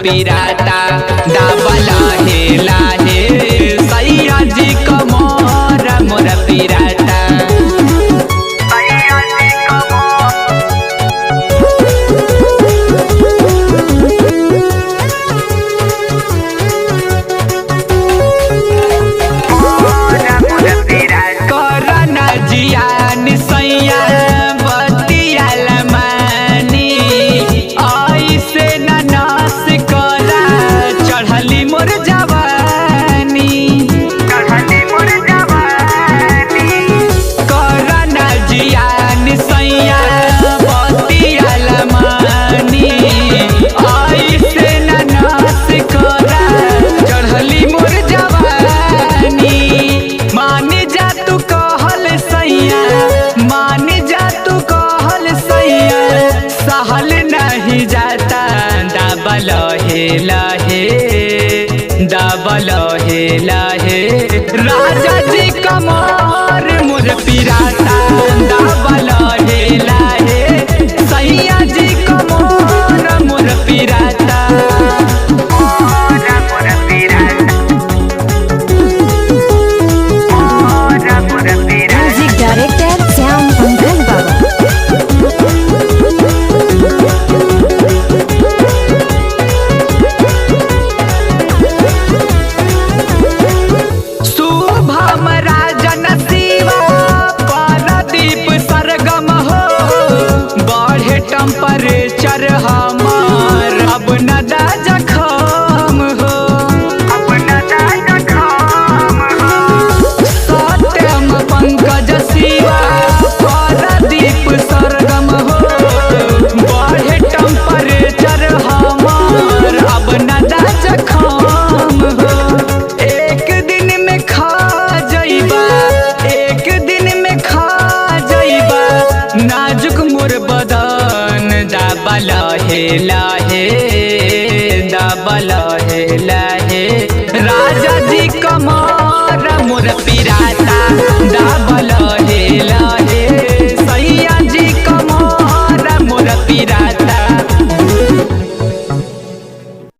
पिराता दाबा लाहे लाहे सैया जी कमर मोर पिराता। करना जियान सैया बतियाल मानी ऐसे न नाश करा चढ़ली मोर जवानी। करना जियान सैया बतियाल मानी ऐसे न नाश करा चढ़ली मोर जवानी। मान जा तू कहल सैया मान जा तू कहल सैया सहल नहीं जाता दाबा लहे लहे दाबा लहे लहे राजा जी कमर मोर पिराता दाबा लहे लहे सैया जी कमर मोर पिराता। म्यूजिक डायरेक्टर श्याम पंकज बाबा। शुभम राजन शिवा पारादीप सरगम हो बढ़े टेम्परेचर हमार अब न दा जखम हो। सत्यम पंकज शिवा पारादीप सरगम हो बढ़े टेम्परेचर हमार अब न दा जखम हो। एक दिन में खा जाइबा एक दिन में खा जाइबा नाजुक मोर बदन दाबा लहे लहे